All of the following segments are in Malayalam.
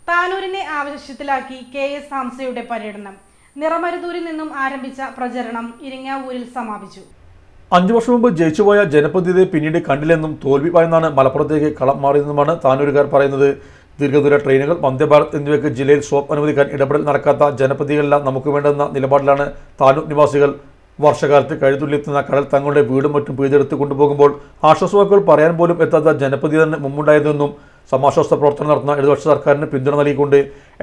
താനൂരിനെ ആവശ്യത്തിലാക്കി KS ഹംസയുടെ പര്യടനം. നിറമരുതൂരിൽ നിന്നും ആരംഭിച്ച പ്രചരണം ഇരിങ്ങാവൂരിൽ സമാപിച്ചു. 5 വർഷം മുമ്പ് ജയിച്ചുപോയ ജനപ്രതിനിധിയെ പിന്നീട് കണ്ടില്ലെന്നും തോൽവി ഭയന്നാണ് മലപ്പുറത്തേക്ക് കളം മാറിയതെന്നുമാണ് താനൂരുകാർ പറയുന്നത്. ദീർഘദൂര ട്രെയിനുകൾ, വന്ദേ ഭാരത് എന്നിവയ്ക്ക് ജില്ലയിൽ സ്റ്റോപ്പ് അനുവദിക്കാൻ ഇടപെടൽ നടക്കാത്ത ജനപ്രതിനിധികളല്ല നമുക്ക് വേണ്ടെന്ന നിലപാടിലാണ് താനൂർ നിവാസികൾ. വർഷകാലത്ത് കഴുതുള്ളിയെത്തുന്ന കടൽ തങ്ങളുടെ വീടും മറ്റും പിഴുതെടുത്ത് കൊണ്ടുപോകുമ്പോൾ ആശ്വാസവാക്കുകൾ പറയാൻ പോലും എത്താത്ത ജനപ്രതിനിധി തന്നെ മുമ്പുണ്ടായതെന്നും സമാശ്വാസ പ്രവർത്തനം നടത്തുന്ന ഇടതുപക്ഷ സർക്കാരിന് പിന്തുണ നൽകിക്കൊണ്ട്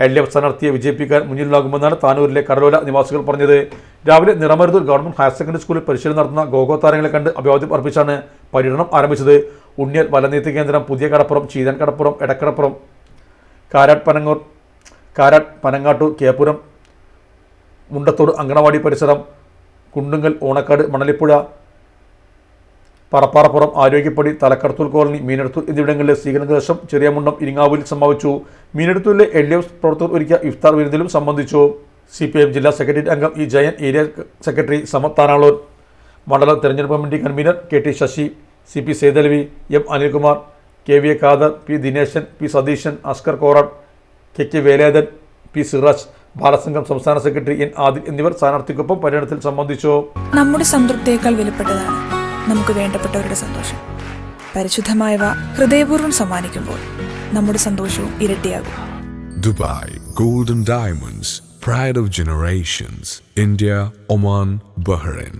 LDF സ്ഥാനാർത്ഥിയെ വിജയിപ്പിക്കാൻ മുന്നിലാകുമെന്നാണ് താനൂരിലെ കടലോല നിവാസികൾ പറഞ്ഞത്. രാവിലെ നിറമരുതൂർ ഗവൺമെന്റ് ഹയർ സെക്കൻഡറി സ്കൂളിൽ പരിശീലനം നടത്തുന്ന ഗോഗോ താരങ്ങളെ കണ്ട് അഭിവാദ്യം അർപ്പിച്ചാണ് പര്യടനം ആരംഭിച്ചത്. ഉണ്ണിയൽ വലനീത്തി കേന്ദ്രം, പുതിയ കടപ്പുറം, ചീതൻ കടപ്പുറം, എടക്കടപ്പുറം, കാരാട്ട്, പനങ്ങാട്ടൂർ, കേപ്പുരം, മുണ്ടത്തോട്, അങ്കണവാടി പരിസരം, കുണ്ടുങ്ങൽ, ഓണക്കാട്, മണലിപ്പുഴ, പറപ്പാറപ്പുറം, ആരോഗ്യപ്പടി, തലക്കടത്തൂർ കോളനി, മീനടത്തൂർ എന്നിവിടങ്ങളിലെ സ്വീകരണ ശേഷം ചെറിയമുണ്ടം ഇരിങ്ങാവൂരിൽ സമാപിച്ചു. മീനടത്തൂരിലെ LDF പ്രവർത്തകർ ഒരുക്കിയ ഇഫ്താർ വിരുന്നിലും സംബന്ധിച്ചു. CPIM ജില്ലാ സെക്രട്ടേറിയറ്റ് അംഗം E. Jayan, area secretary Samad Tanalur, മണ്ഡലം തെരഞ്ഞെടുപ്പ് committee convener KT Sasi, CP Sethalavi, M. Anilkumar, KVA Khader, P. Dineshan, P. Satheesan, Askar Korattu, KK Velayudhan, P. Siraj, Balasangham സംസ്ഥാന സെക്രട്ടറി N. ആദിൽ എന്നിവർ സ്ഥാനാർത്ഥിക്കൊപ്പം പര്യടനത്തിൽ സംബന്ധിച്ചു. നമ്മുടെ സംതൃപ്തിയേക്കാൾ വിലപ്പെട്ടതാണ് നമുക്ക് വേണ്ടപ്പെട്ടവരുടെ സന്തോഷം. പരിശുദ്ധമായവ ഹൃദയപൂർവ്വം സമ്മാനിക്കുമ്പോൾ നമ്മുടെ സന്തോഷവും ഇരട്ടിയാകും. Dubai Gold and Diamonds, Pride of Generations, India, Oman, Bahrain.